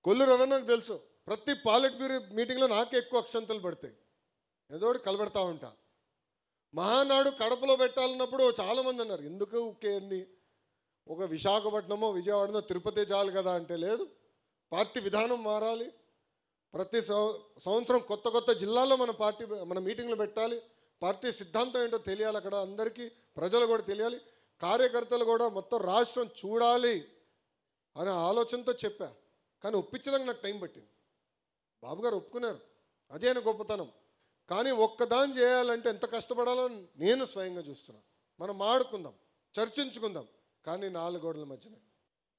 కొల్లు రవణకు తెలుసు, ప్రతి పాలిట్ బ్యూరో మీటింగ్లో నాకే ఎక్కువ అక్షంతలు పడతాయి, ఏదో ఒకటి కలబెడతా ఉంటా. మహానాడు కడపలో పెట్టాలన్నప్పుడు చాలామంది అన్నారు, ఎందుకు ఊకేంది, ఒక విశాఖపట్నమో విజయవాడనో తిరుపతి చాలు కదా అంటే, లేదు, పార్టీ విధానం మారాలి. ప్రతి సంవత్సరం కొత్త జిల్లాల్లో మన మీటింగ్లు పెట్టాలి. పార్టీ సిద్ధాంతం ఏంటో తెలియాలి, అక్కడ అందరికీ ప్రజలు కూడా తెలియాలి, కార్యకర్తలు కూడా మొత్తం రాష్ట్రం చూడాలి అనే ఆలోచనతో చెప్పా. కానీ ఒప్పించడానికి నాకు టైం పట్టింది. బాబు గారు ఒప్పుకున్నారు, అదే ఆయన గొప్పతనం. కానీ ఒక్కదాన్ని చేయాలంటే ఎంత కష్టపడాలో నేను స్వయంగా చూస్తున్నాను. మనం ఆడుకుందాం, చర్చించుకుందాం, కానీ 4 గోడల మధ్యన.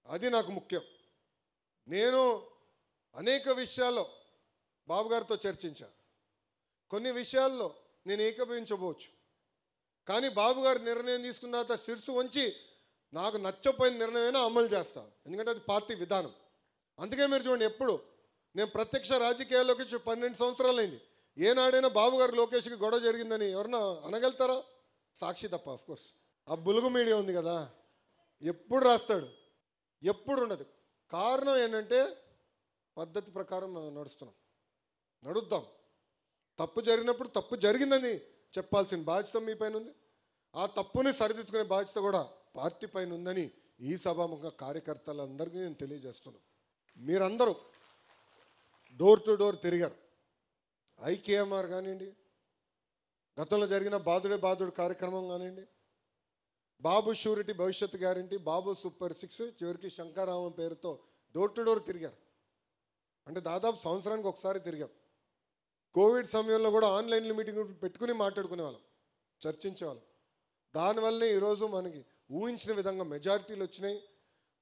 అది నాకు ముఖ్యం. నేను అనేక విషయాల్లో బాబు గారితో చర్చించా. కొన్ని విషయాల్లో నేను ఏకీభవించబోవచ్చు, కానీ బాబు గారు నిర్ణయం తీసుకున్న తర్వాత శిరసు వంచి నాకు నచ్చపోయిన నిర్ణయమైనా అమలు చేస్తాను, ఎందుకంటే అది పార్టీ విధానం. అందుకే మీరు చూడండి, ఎప్పుడు నేను ప్రత్యక్ష రాజకీయాల్లోకి 12 సంవత్సరాలు అయింది, ఏనాడైనా బాబు గారు లోకేష్కి గొడవ జరిగిందని ఎవరన్నా అనగలుగుతారా? సాక్షి తప్ప. ఆఫ్కోర్స్ ఆ బులుగు మీడియా ఉంది కదా, ఎప్పుడు రాస్తాడు, ఎప్పుడు ఉండదు. కారణం ఏంటంటే పద్ధతి ప్రకారం మనం నడుద్దాం. తప్పు జరిగినప్పుడు తప్పు జరిగిందని చెప్పాల్సిన బాధ్యత మీ పైన ఉంది. ఆ తప్పుని సరిదిద్దుకునే బాధ్యత కూడా పార్టీ పైన ఉందని ఈ సభాముఖ కార్యకర్తలందరికీ నేను తెలియజేస్తున్నాను. మీరందరూ డోర్ టు డోర్ తిరిగారు. ఐకేఎంఆర్ కానివ్వండి, గతంలో జరిగిన బాదుడే బాదుడు కార్యక్రమం కానివ్వండి, బాబు షూరిటీ భవిష్యత్తు గ్యారంటీ, బాబు సూపర్ 6, చివరికి శంకరామం పేరుతో డోర్ టు డోర్ తిరిగారు. అంటే దాదాపు సంవత్సరానికి ఒకసారి తిరిగాం. కోవిడ్ సమయంలో కూడా ఆన్లైన్లో మీటింగ్ పెట్టుకుని మాట్లాడుకునే వాళ్ళం, చర్చించేవాళ్ళం. దానివల్లనే ఈరోజు మనకి ఊహించిన విధంగా మెజారిటీలు వచ్చినాయి.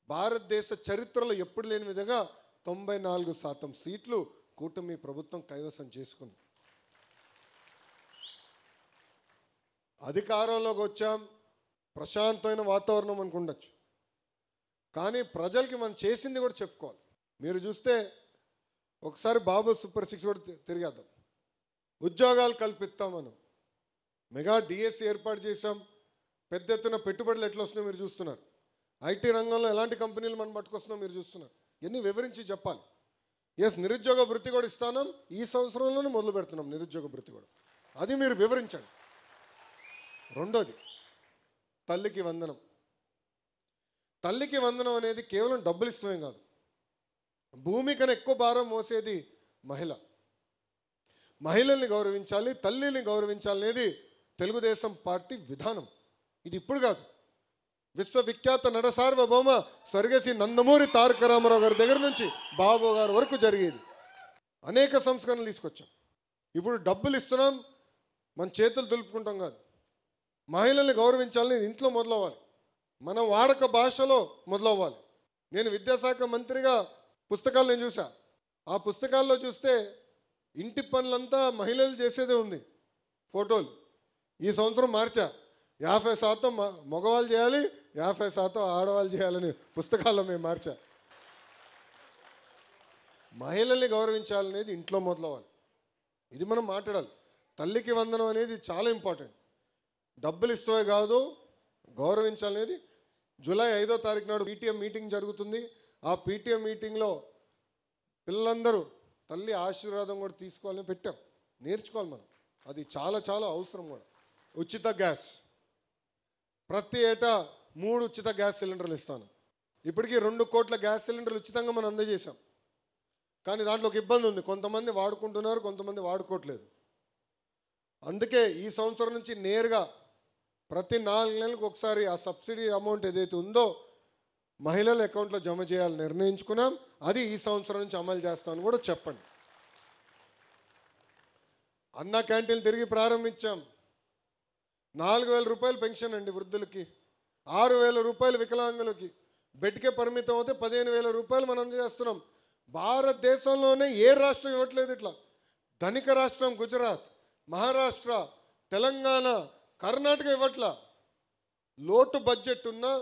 భారతదేశ చరిత్రలో ఎప్పుడు లేని విధంగా 94% సీట్లు కూటమి ప్రభుత్వం కైవసం చేసుకుంది. అధికారంలోకి వచ్చాం, ప్రశాంతమైన వాతావరణం అనుకుండొచ్చు, కానీ ప్రజలకి మనం చేసింది కూడా చెప్పుకోవాలి. మీరు చూస్తే ఒకసారి బాబు సూపర్ 6 కూడా తిరిగేద్దాం. ఉద్యోగాలు కల్పిస్తాం, మనం మెగా డిఎస్సి ఏర్పాటు చేసాం. పెద్ద ఎత్తున పెట్టుబడులు ఎట్లా వస్తున్నాయో మీరు చూస్తున్నారు. ఐటీ రంగంలో ఎలాంటి కంపెనీలు మనం పట్టుకొస్తున్నాం మీరు చూస్తున్నారు. ఇవన్నీ వివరించి చెప్పాలి. నిరుద్యోగ భృతి కూడా ఇస్తాం, ఈ సంవత్సరంలోనే మొదలు పెడుతున్నాం నిరుద్యోగ భృతి కూడా, అది మీరు వివరించండి. రెండోది తల్లికి వందనం. తల్లికి వందనం అనేది కేవలం డబ్బులు ఇష్టమే కాదు, భూమి కన్నా ఎక్కువ భారం మోసేది మహిళ. మహిళల్ని గౌరవించాలి, తల్లిని గౌరవించాలనేది తెలుగుదేశం పార్టీ విధానం. ఇది ఇప్పుడు కాదు, విశ్వవిఖ్యాత నట సార్వభౌమ స్వర్గశ్రీ నందమూరి తారక రామారావు గారి దగ్గర నుంచి బాబు గారి వరకు జరిగేది. అనేక సంస్కరణలు తీసుకొచ్చాం. ఇప్పుడు డబ్బులు ఇస్తున్నాం, మన చేతులు దులుపుకుంటాం కాదు. మహిళల్ని గౌరవించాలని ఇంట్లో మొదలవ్వాలి, మన వాడక భాషలో మొదలవ్వాలి. నేను విద్యాశాఖ మంత్రిగా పుస్తకాలు నేను చూసా. ఆ పుస్తకాల్లో చూస్తే ఇంటి పనులంతా మహిళలు చేసేదే ఉంది, ఫోటోలు. ఈ సంవత్సరం మార్చా, 50% మగవాళ్ళు చేయాలి, 50% ఆడవాళ్ళు చేయాలని పుస్తకాల్లో మేము మార్చా. మహిళల్ని గౌరవించాలనేది ఇంట్లో మొదలవ్వాలి. ఇది మనం మాట్లాడాలి. తల్లికి వందనం అనేది చాలా ఇంపార్టెంట్. డబ్బులు ఇస్తే కాదు, గౌరవించాలనేది. జూలై 5వ తారీఖు నాడు పీటీఎం మీటింగ్ జరుగుతుంది. ఆ పీటీఎం మీటింగ్లో పిల్లలందరూ తల్లి ఆశీర్వాదం కూడా తీసుకోవాలని పెట్టాం. నేర్చుకోవాలి మనం, అది చాలా చాలా అవసరం కూడా. ఉచిత గ్యాస్, ప్రతి ఏటా 3 ఉచిత గ్యాస్ సిలిండర్లు ఇస్తాను. ఇప్పటికీ 2 కోట్ల గ్యాస్ సిలిండర్లు ఉచితంగా మనం అందజేశాం. కానీ దాంట్లో ఒక ఇబ్బంది ఉంది, కొంతమంది వాడుకుంటున్నారు, కొంతమంది వాడుకోవట్లేదు. అందుకే ఈ సంవత్సరం నుంచి నేరుగా ప్రతి 4 నెలలకు ఒకసారి ఆ సబ్సిడీ అమౌంట్ ఏదైతే ఉందో మహిళల అకౌంట్లో జమ చేయాలని నిర్ణయించుకున్నాం. అది ఈ సంవత్సరం నుంచి అమలు చేస్తామని కూడా చెప్పండి. అన్న క్యాంటీన్లు తిరిగి ప్రారంభించాం. 4,000 రూపాయలు పెన్షన్ అండి వృద్ధులకి, 6,000 రూపాయలు వికలాంగులకి. బెడ్కే పరిమితం అవుతే 15,000 రూపాయలు మనం అందజేస్తున్నాం. భారతదేశంలోనే ఏ రాష్ట్రం ఇవ్వట్లేదు ఇట్లా. ధనిక రాష్ట్రం గుజరాత్, మహారాష్ట్ర, తెలంగాణ, కర్ణాటక ఇవ్వట్లా. లోటు బడ్జెట్ ఉన్నా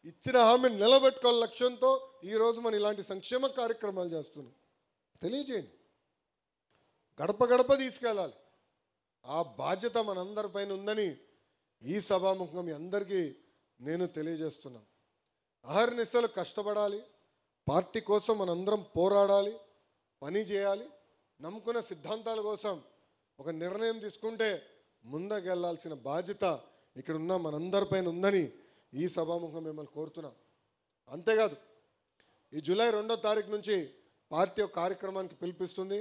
ఇచ్చిన హామీని నిలబెట్టుకోవాల లక్ష్యంతో ఈరోజు మనం ఇలాంటి సంక్షేమ కార్యక్రమాలు చేస్తున్నాం. తెలియజేయండి, గడప గడప తీసుకెళ్ళాలి. ఆ బాధ్యత మనందరిపైన ఉందని ఈ సభాముఖంగా మీ అందరికీ నేను తెలియజేస్తున్నాను. అహర్నిశలు కష్టపడాలి, పార్టీ కోసం మనందరం పోరాడాలి, పని చేయాలి. నమ్ముకున్న సిద్ధాంతాల కోసం ఒక నిర్ణయం తీసుకుంటే ముందుకెళ్లాల్సిన బాధ్యత ఇక్కడ ఉన్న మనందరిపైన ఉందని ఈ సభాముఖం మిమ్మల్ని కోరుతున్నాం. అంతేకాదు, ఈ జూలై 2వ తారీఖు నుంచి పార్టీ ఒక కార్యక్రమానికి పిలిపిస్తుంది.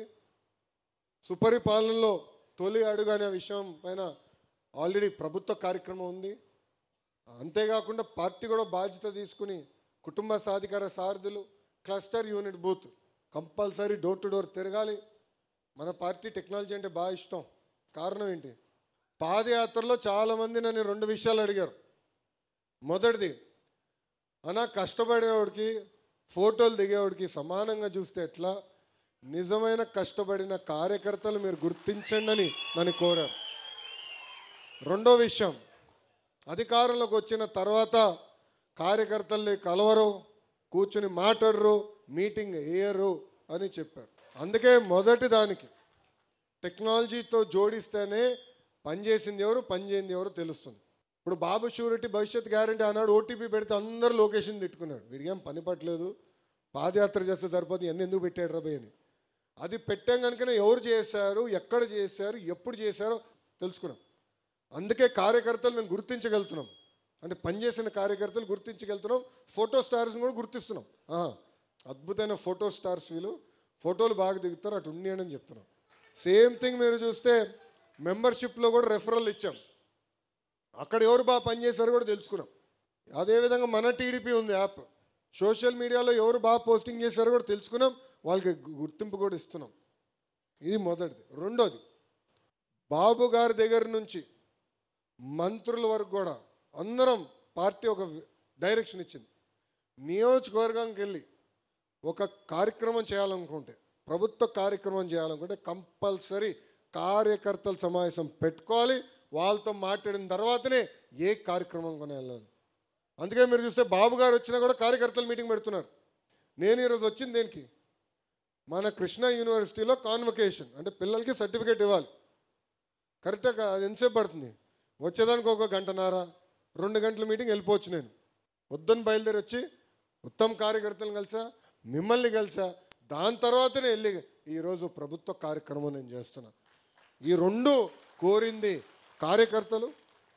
సుపరిపాలనలో తొలి అడుగు అనే విషయం పైన ఆల్రెడీ ప్రభుత్వ కార్యక్రమం ఉంది. అంతేకాకుండా పార్టీ కూడా బాధ్యత తీసుకుని కుటుంబ సాధికార సారథులు, cluster unit booth compulsory door to door తిరగాలి. మన పార్టీ టెక్నాలజీ అంటే బాగా ఇష్టం. కారణం ఏంటి? పాదయాత్రలో చాలామంది నన్ను 2 విషయాలు అడిగారు. మొదటిది, అన్నా కష్టపడేవాడికి ఫోటోలు దిగేవాడికి సమానంగా చూస్తే ఎట్లా, నిజమైన కష్టపడిన కార్యకర్తలు మీరు గుర్తించండి అని నన్ను కోరారు. రెండో విషయం, అధికారంలోకి వచ్చిన తర్వాత కార్యకర్తల్ని కలవరు, కూర్చుని మాట్లాడరు, మీటింగ్ వేయరు అని చెప్పారు. అందుకే మొదటి దానికి టెక్నాలజీతో జోడిస్తేనే పనిచేసింది ఎవరు, పనిచేయింది ఎవరు తెలుస్తుంది. ఇప్పుడు బాబు షూరిటీ భవిష్యత్ గ్యారంటీ అన్నాడు, ఓటీపీ పెడితే అందరూ లొకేషన్ తిట్టుకున్నాడు. వీడికేం పని పట్టలేదు, పాదయాత్ర చేస్తే సరిపోతుంది, ఎన్ని ఎందుకు పెట్టాడు రాబోయ్ అని. అది పెట్టాం కనుకనే ఎవరు చేశారు, ఎక్కడ చేశారు, ఎప్పుడు చేశారో తెలుసుకున్నాం. అందుకే కార్యకర్తలు మేము గుర్తించగలుగుతున్నాం, అంటే పనిచేసిన కార్యకర్తలు గుర్తించగలుగుతున్నాం. ఫోటో స్టార్స్ని కూడా గుర్తిస్తున్నాం. అద్భుతమైన ఫోటో స్టార్స్ వీళ్ళు, ఫోటోలు బాగా దిగుతారు, అటు ఉండి అని చెప్తున్నాం. సేమ్ థింగ్ మీరు చూస్తే మెంబర్షిప్లో కూడా రెఫరల్ ఇచ్చాం, అక్కడ ఎవరు బాగా పనిచేశారో కూడా తెలుసుకున్నాం. అదేవిధంగా మన టీడీపీ ఉంది యాప్, సోషల్ మీడియాలో ఎవరు బాగా పోస్టింగ్ చేశారో కూడా తెలుసుకున్నాం, వాళ్ళకి గుర్తింపు కూడా ఇస్తున్నాం. ఇది మొదటిది. రెండోది, బాబు గారి దగ్గర నుంచి మంత్రుల వరకు కూడా అందరం పార్టీ ఒక డైరెక్షన్ ఇచ్చింది. నియోజకవర్గానికి వెళ్ళి ఒక కార్యక్రమం చేయాలనుకుంటే, ప్రభుత్వ కార్యక్రమం చేయాలనుకుంటే కంపల్సరీ కార్యకర్తల సమావేశం పెట్టుకోవాలి. వాళ్ళతో మాట్లాడిన తర్వాతనే ఏ కార్యక్రమం కొని వెళ్ళాలి. అందుకే మీరు చూస్తే బాబు గారు వచ్చినా కూడా కార్యకర్తల మీటింగ్ పెడుతున్నారు. నేను ఈరోజు వచ్చింది దేనికి, మన కృష్ణా యూనివర్సిటీలో కాన్వకేషన్, అంటే పిల్లలకి సర్టిఫికేట్ ఇవ్వాలి. కరెక్ట్గా అది ఎంతసేపు పడుతుంది, వచ్చేదానికి ఒక గంటన్నర 2 గంటల మీటింగ్ వెళ్ళిపోవచ్చు. నేను పొద్దున్న బయలుదేరి వచ్చి ఉత్తమ కార్యకర్తలను కలిసా, మిమ్మల్ని కలిసా, దాని తర్వాతనే వెళ్ళి ఈరోజు ప్రభుత్వ కార్యక్రమం నేను చేస్తున్నా. ఈ 2 కోరింది కార్యకర్తలు,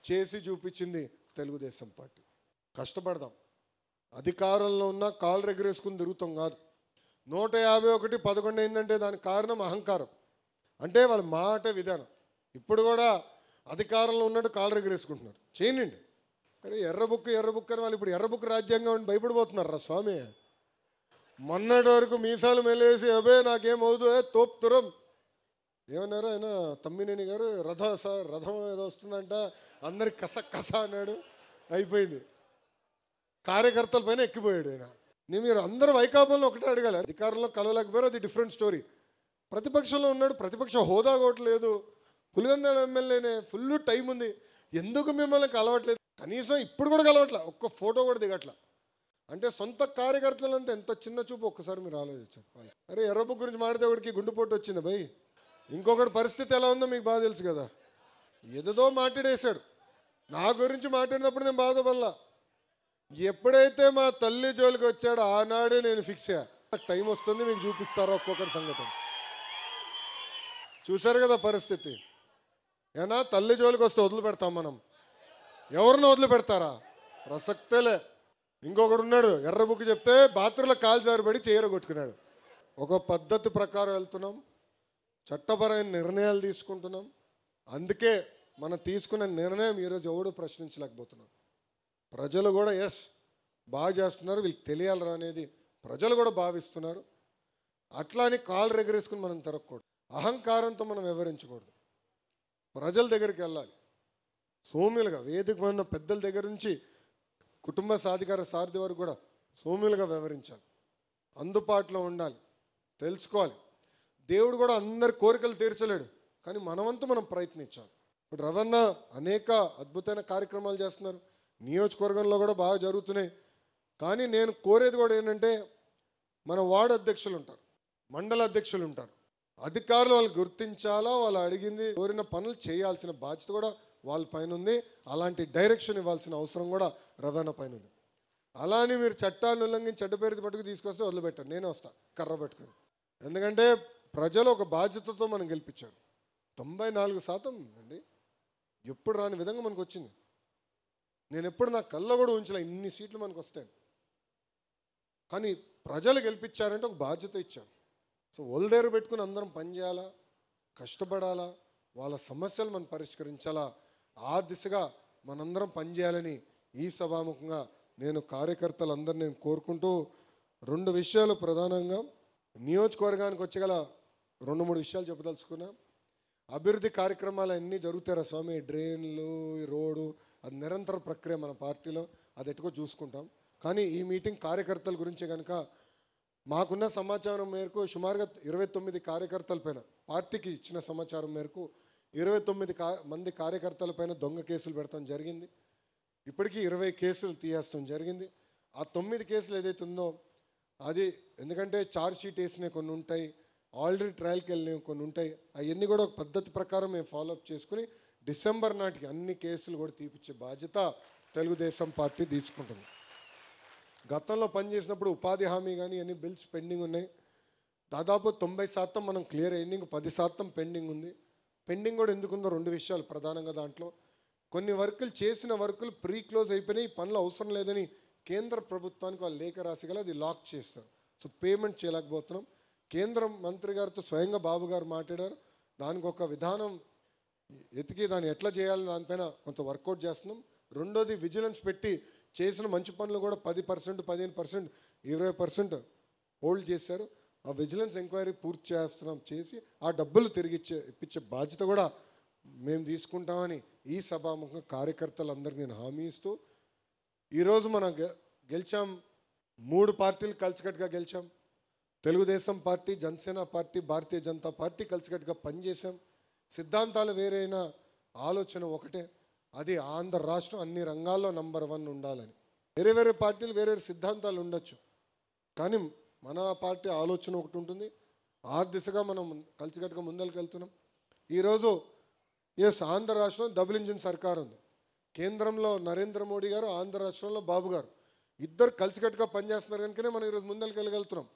చేసి చూపించింది తెలుగుదేశం పార్టీ. కష్టపడదాం, అధికారంలో ఉన్న కాలు రెగరేసుకుని తిరుగుతాం కాదు. 151 11 అయిందంటే దానికి కారణం అహంకారం, అంటే వాళ్ళ మాట విధానం. ఇప్పుడు కూడా అధికారంలో ఉన్నట్టు కాలు రెగరేసుకుంటున్నారు, చేయనండి. కానీ ఎర్ర బుక్ అని వాళ్ళు ఇప్పుడు ఎర్ర బుక్ రాజ్యాంగం అని భయపడిపోతున్నారు రా స్వామి. మొన్నటి వరకు మీసాలు మెలేసి అబే నాకేమవుతుందో తోపుతురం ఏమన్నారు ఆయన తమ్మినేని గారు, రథం ఏదో వస్తుందంట, అందరికి కస అన్నాడు, అయిపోయింది. కార్యకర్తల పైన ఎక్కిపోయాడు ఆయన. మీరు అందరూ వైకాపాలను ఒకటే అడగాలి, అధికారంలో కలవలేకపోయారు, అది డిఫరెంట్ స్టోరీ. ప్రతిపక్షంలో ఉన్నాడు, ప్రతిపక్ష హోదా కూడా లేదు, పులివెందుల ఎమ్మెల్యేనే, ఫుల్ టైం ఉంది, ఎందుకు మిమ్మల్ని కలవట్లేదు, కనీసం ఇప్పుడు కూడా కలవట్లే, ఒక్క ఫోటో కూడా దిగట్లా. అంటే సొంత కార్యకర్తలంతా ఎంత చిన్న చూపు ఒక్కసారి మీరు ఆలోచించాలి. అరే ఎర్రబుక్ గురించి మాడితే ఒకటికి గుండెపోటు వచ్చింది భయ్, ఇంకొకటి పరిస్థితి ఎలా ఉందో మీకు బాగా తెలుసు కదా. ఏదో మాట్లాడేశాడు, నా గురించి మాట్లాడినప్పుడు నేను బాధపడలా. ఎప్పుడైతే మా తల్లి జోలికి వచ్చాడో ఆనాడే నేను ఫిక్స్ అయ్యా, టైం వస్తుంది మీకు చూపిస్తారో ఒక్కొక్కటి సంగతి. చూశారు కదా పరిస్థితి. ఏనా తల్లి జోలికి వస్తే వదిలిపెడతాం మనం, ఎవరిని వదిలిపెడతారా, ప్రసక్తేలే. ఇంకొకడు ఉన్నాడు, ఎర్ర బుక్ చెప్తే బాత్రూంలో కాలు జారిపడి చీర కొట్టుకున్నాడు. ఒక పద్ధతి ప్రకారం వెళ్తున్నాం, చట్టపరమైన నిర్ణయాలు తీసుకుంటున్నాం. అందుకే మనం తీసుకున్న నిర్ణయం ఈరోజు ఎవడు ప్రశ్నించలేకపోతున్నాం. ప్రజలు కూడా ఎస్ బాగా చేస్తున్నారు, వీళ్ళకి తెలియాలరా అనేది ప్రజలు కూడా భావిస్తున్నారు. అట్లా అని కాలు రెగరేసుకుని మనం తిరగకూడదు, అహంకారంతో మనం వివరించకూడదు. ప్రజల దగ్గరికి వెళ్ళాలి, సౌమ్యులుగా వేదిక ఉన్న పెద్దల దగ్గర నుంచి కుటుంబ సాధికార సారథి వరకు కూడా సౌమ్యులుగా వివరించాలి, అందుబాటులో ఉండాలి, తెలుసుకోవాలి. దేవుడు కూడా అందరి కోరికలు తీర్చలేడు, కానీ మనవంతు మనం ప్రయత్నించాలి. ఇప్పుడు రవణ అనేక అద్భుతమైన కార్యక్రమాలు చేస్తున్నారు, నియోజకవర్గంలో కూడా బాగా జరుగుతున్నాయి. కానీ నేను కోరేది కూడా ఏంటంటే, మన వార్డు అధ్యక్షులు ఉంటారు, మండల అధ్యక్షులు ఉంటారు, అధికారులు వాళ్ళు గుర్తించాలా, వాళ్ళు అడిగింది కోరిన పనులు చేయాల్సిన బాధ్యత కూడా వాళ్ళ పైన ఉంది. అలాంటి డైరెక్షన్ ఇవ్వాల్సిన అవసరం కూడా రవాణా పైన ఉంది. అలానే మీరు చట్టాన్ని ఉల్లంఘించి చెడ్డపేరు పట్టుకు తీసుకొస్తే వదిలిపెట్టారు, నేనే వస్తా కర్ర పట్టుకొని. ఎందుకంటే ప్రజలు ఒక బాధ్యతతో మనం గెలిపించారు. 94% అండి, ఎప్పుడు రాని విధంగా మనకు వచ్చింది. నేను ఎప్పుడు నా కళ్ళ కూడా ఉంచలే ఇన్ని సీట్లు మనకు వస్తాయి. కానీ ప్రజలు గెలిపించారంటే ఒక బాధ్యత ఇచ్చారు. సో ఒళ్ళదేరు పెట్టుకుని అందరం పనిచేయాలా, కష్టపడాలా, వాళ్ళ సమస్యలు మనం పరిష్కరించాలా, ఆ దిశగా మనందరం పనిచేయాలని ఈ సభాముఖంగా నేను కార్యకర్తలందరినీ నేను కోరుకుంటూ 2 విషయాలు ప్రధానంగా నియోజకవర్గానికి వచ్చగల 2-3 విషయాలు చెప్పదలుచుకున్నా. అభివృద్ధి కార్యక్రమాలు అన్నీ జరుగుతారా స్వామి, డ్రైన్లు, ఈ రోడ్డు, అది నిరంతర ప్రక్రియ మన పార్టీలో, అది ఎట్టుకో చూసుకుంటాం. కానీ ఈ మీటింగ్ కార్యకర్తల గురించే కనుక మాకున్న సమాచారం మేరకు సుమారుగా 29 కార్యకర్తల పైన, పార్టీకి ఇచ్చిన సమాచారం మేరకు 29 మంది కార్యకర్తల పైన దొంగ కేసులు పెడతాం జరిగింది. ఇప్పటికీ 20 కేసులు తీయేస్తాం జరిగింది. ఆ 9 కేసులు ఏదైతే ఉందో అది ఎందుకంటే ఛార్జ్ షీట్ వేసినవి కొన్ని ఉంటాయి, ఆల్రెడీ ట్రయల్కి వెళ్ళినవి కొన్ని ఉంటాయి. అవన్నీ కూడా ఒక పద్ధతి ప్రకారం మేము ఫాలోఅప్ చేసుకుని డిసెంబర్ నాటికి అన్ని కేసులు కూడా తీపిచ్చే బాధ్యత తెలుగుదేశం పార్టీ తీసుకుంటుంది. గతంలో పనిచేసినప్పుడు ఉపాధి హామీ కానీ అన్ని బిల్స్ పెండింగ్ ఉన్నాయి. దాదాపు 90% మనం క్లియర్ అయింది, ఇంక 10% పెండింగ్ ఉంది. పెండింగ్ కూడా ఎందుకుందో 2 విషయాలు ప్రధానంగా. దాంట్లో కొన్ని వర్కులు చేసిన వర్కులు ప్రీ క్లోజ్ అయిపోయినాయి, ఈ పనులు అవసరం లేదని కేంద్ర ప్రభుత్వానికి వాళ్ళు లేఖ రాసిగల అది లాక్ చేస్తారు. సో పేమెంట్ చేయలేకపోతున్నాం. కేంద్ర మంత్రి గారితో స్వయంగా బాబు గారు మాట్లాడారు, దానికి ఒక విధానం ఎతికి దాన్ని ఎట్లా చేయాలని దానిపైన కొంత వర్కౌట్ చేస్తున్నాం. రెండోది విజిలెన్స్ పెట్టి చేసిన మంచి పనులు కూడా 10%, 15%, 20% హోల్డ్ చేశారు. ఆ విజిలెన్స్ ఎంక్వైరీ పూర్తి చేసి ఆ డబ్బులు తిరిగి ఇప్పించే బాధ్యత కూడా మేము తీసుకుంటామని ఈ సభాముఖంగా కార్యకర్తలందరికీ నేను హామీ ఇస్తూ, ఈరోజు మనం గెలిచాం. 3 పార్టీలు కలిసికట్టుగా గెలిచాం. Telugu Desam party, Janasena party, Bharatiya Janata party కలిసికట్టుగా పనిచేశాం. సిద్ధాంతాలు వేరైనా ఆలోచన ఒకటే, అది ఆంధ్ర రాష్ట్రం అన్ని రంగాల్లో నంబర్ 1 ఉండాలని. వేరే వేరే పార్టీలు వేరే సిద్ధాంతాలు ఉండొచ్చు, కానీ మన పార్టీ ఆలోచన ఒకటి ఉంటుంది. ఆ దిశగా మనం కలిసికట్టుగా ముందరికి వెళ్తున్నాం. ఈరోజు ఆంధ్ర రాష్ట్రంలో డబుల్ ఇంజిన్ సర్కార్ ఉంది. కేంద్రంలో నరేంద్ర మోడీ గారు, ఆంధ్ర రాష్ట్రంలో బాబు గారు ఇద్దరు కలిసికట్టుగా పనిచేస్తున్నారు కనుకనే మనం ఈరోజు ముందరికి వెళ్ళగలుగుతున్నాం.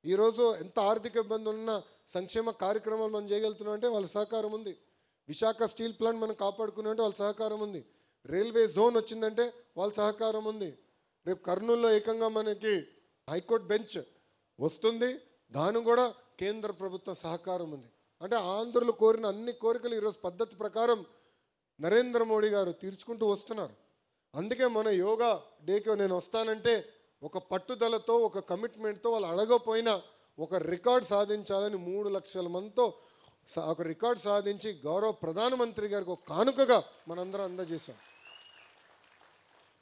ఈరోజు ఎంత ఆర్థిక ఇబ్బందులు ఉన్న సంక్షేమ కార్యక్రమాలు మనం చేయగలుగుతున్నాం అంటే వాళ్ళ సహకారం ఉంది. విశాఖ స్టీల్ ప్లాంట్ మనం కాపాడుకున్నామంటే వాళ్ళ సహకారం ఉంది. రైల్వే జోన్ వచ్చిందంటే వాళ్ళ సహకారం ఉంది. రేపు కర్నూలులో ఏకంగా మనకి హైకోర్టు బెంచ్ వస్తుంది, దాని కూడా కేంద్ర ప్రభుత్వ సహకారం ఉంది. అంటే ఆంధ్రులు కోరిన అన్ని కోరికలు ఈరోజు పద్ధతి ప్రకారం నరేంద్ర మోడీ గారు తీర్చుకుంటూ వస్తున్నారు. అందుకే మన యోగా డేకి నేను వస్తానంటే ఒక పట్టుదలతో, ఒక కమిట్మెంట్తో, వాళ్ళు అడగపోయినా ఒక రికార్డ్ సాధించాలని 3 లక్షల మందితో ఒక రికార్డ్ సాధించి గౌరవ ప్రధానమంత్రి గారికి ఒక కానుకగా మనందరం అందజేశాం.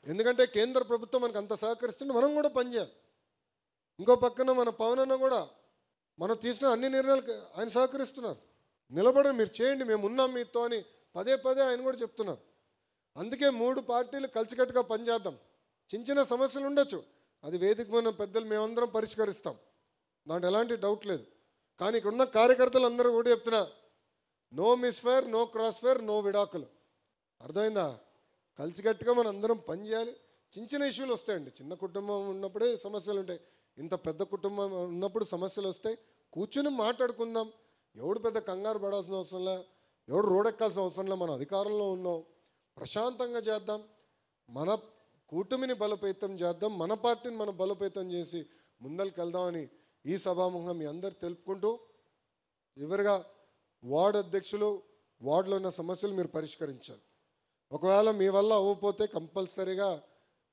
ఎందుకంటే కేంద్ర ప్రభుత్వం మనకు అంత సహకరిస్తుంటే మనం కూడా పనిచేయాలి. ఇంకో పక్కన మన పవన్ అన్న కూడా మనం తీసిన అన్ని నిర్ణయాలకు ఆయన సహకరిస్తున్నారు. నిలబడి మీరు చేయండి, మేము ఉన్నాం మీతో అని పదే ఆయన కూడా చెప్తున్నారు. అందుకే 3 పార్టీలు కలిసికట్టుగా పనిచేద్దాం. చిన్న సమస్యలు ఉండొచ్చు, అది వేదిక మీద పెద్దలు మేమందరం పరిష్కరిస్తాం, దాంట్లో ఎలాంటి డౌట్ లేదు. కానీ ఇక్కడ ఉన్న కార్యకర్తలు అందరూ కూడా చెప్తున్నా, no misfire, no cross fire, no విడాకులు. అర్థమైందా? కలిసికట్టుగా మనం అందరం పనిచేయాలి. చిన్న ఇష్యూలు వస్తాయండి, చిన్న కుటుంబం ఉన్నప్పుడే సమస్యలు ఉంటాయి. ఇంత పెద్ద కుటుంబం ఉన్నప్పుడు సమస్యలు వస్తాయి. కూర్చుని మాట్లాడుకుందాం. ఎవడు పెద్ద కంగారు పడాల్సిన అవసరం లే, ఎవడు రోడెక్కాల్సిన అవసరం లే. మనం అధికారంలో ఉన్నాం, ప్రశాంతంగా చేద్దాం. మన కూటమిని బలోపేతం చేద్దాం, మన పార్టీని మనం బలోపేతం చేసి ముందరికి వెళ్దామని ఈ సభాముఖంగా మీ అందరు తెలుపుకుంటూ, చివరిగా వార్డు అధ్యక్షులు, వార్డులో ఉన్న సమస్యలు మీరు పరిష్కరించాలి. ఒకవేళ మీ వల్ల అవ్వకపోతే కంపల్సరీగా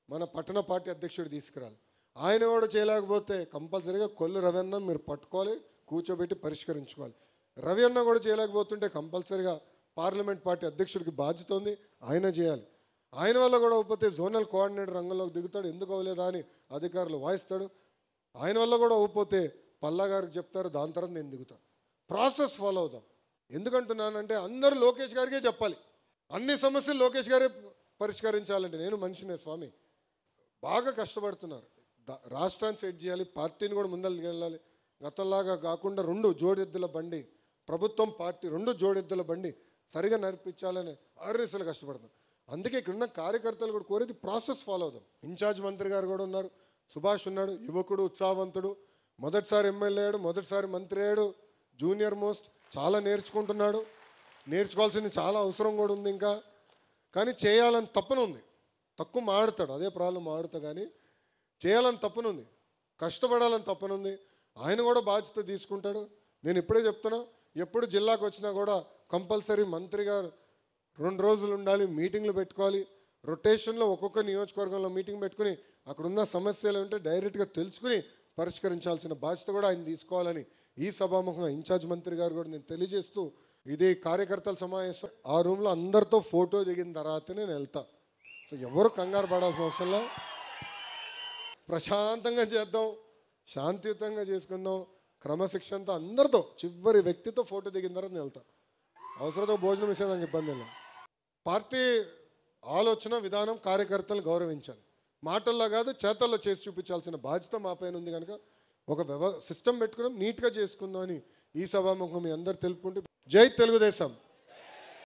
మన పట్టణ పార్టీ అధ్యక్షుడు తీసుకురాలి. ఆయన కూడా చేయలేకపోతే కంపల్సరీగా కొల్లు రవి అన్న మీరు పట్టుకోవాలి, కూర్చోబెట్టి పరిష్కరించుకోవాలి. రవి అన్న కూడా చేయలేకపోతుంటే కంపల్సరీగా పార్లమెంట్ పార్టీ అధ్యక్షుడికి బాధ్యత ఉంది, ఆయన చేయాలి. ఆయన వల్ల కూడా అవ్వకపోతే జోనల్ కోఆర్డినేటర్ రంగంలోకి దిగుతాడు, ఎందుకు అవ్వలేదా అని అధికారులు వాయిస్తాడు. ఆయన వల్ల కూడా అవ్వకపోతే పల్లా గారికి చెప్తారు, దాని తర్వాత నేను దిగుతాను. ప్రాసెస్ ఫాలో అవుదాం. ఎందుకంటున్నానంటే అందరూ లోకేష్ గారికే చెప్పాలి, అన్ని సమస్యలు లోకేష్ గారే పరిష్కరించాలంటే. నేను మనిషినే స్వామి, బాగా కష్టపడుతున్నారు. రాష్ట్రాన్ని సెట్ చేయాలి, పార్టీని కూడా ముందరికి వెళ్ళాలి. గతంలాగా కాకుండా 2 జోడెద్దుల బండి, ప్రభుత్వం పార్టీ 2 జోడెద్దుల బండి సరిగా నడిపించాలని అర్రీసలు కష్టపడతాం. అందుకే ఇక్కడున్న కార్యకర్తలు కూడా కోరేది ప్రాసెస్ ఫాలో అవుదాం. ఇన్ఛార్జ్ మంత్రి గారు కూడా ఉన్నారు, సుభాష్ ఉన్నాడు, యువకుడు, ఉత్సాహవంతుడు, మొదటిసారి ఎమ్మెల్యే అయ్యాడు, మొదటిసారి మంత్రి అయ్యాడు, జూనియర్ మోస్ట్, చాలా నేర్చుకుంటున్నాడు. నేర్చుకోవాల్సింది చాలా అవసరం కూడా ఉంది ఇంకా, కానీ చేయాలని తప్పన ఉంది. తక్కువ మాడుతాడు, అదే ప్రాబ్లం, మాడుతా, కానీ చేయాలని తప్పనుంది, కష్టపడాలని తప్పనుంది. ఆయన కూడా బాధ్యత తీసుకుంటాడు. నేను ఇప్పుడే చెప్తున్నా, ఎప్పుడు జిల్లాకు వచ్చినా కూడా కంపల్సరీ మంత్రి గారు 2 రోజులు ఉండాలి, మీటింగ్లు పెట్టుకోవాలి. రొటేషన్లో ఒక్కొక్క నియోజకవర్గంలో మీటింగ్ పెట్టుకుని అక్కడున్న సమస్యలు ఉంటే డైరెక్ట్గా తెలుసుకుని పరిష్కరించాల్సిన బాధ్యత కూడా ఆయన తీసుకోవాలని ఈ సభాముఖంగా ఇన్ఛార్జ్ మంత్రి గారు కూడా నేను తెలియజేస్తూ, ఇది కార్యకర్తల సమావేశం. ఆ రూమ్లో అందరితో ఫోటో దిగిన తర్వాతనే నేను వెళ్తా. సో ఎవరు కంగారు పడాల్సిన అవసరంలో ప్రశాంతంగా చేద్దాం, శాంతియుతంగా చేసుకుందాం, క్రమశిక్షణతో అందరితో, చివరి వ్యక్తితో ఫోటో దిగిన తర్వాత నేను వెళ్తా. అవసరంతో భోజనం ఇస్తే నాకు ఇబ్బంది లేదు. పార్టీ ఆలోచన విధానం కార్యకర్తలు గౌరవించాలి, మాటల్లో కాదు చేతల్లో చేసి చూపించాల్సిన బాధ్యత మా పైన ఉంది. కనుక ఒక సిస్టమ్ పెట్టుకున్నాం, నీట్గా చేసుకుందాం అని ఈ సభాముఖం మీ అందరు తెలుపుకుంటూ, జై తెలుగుదేశం.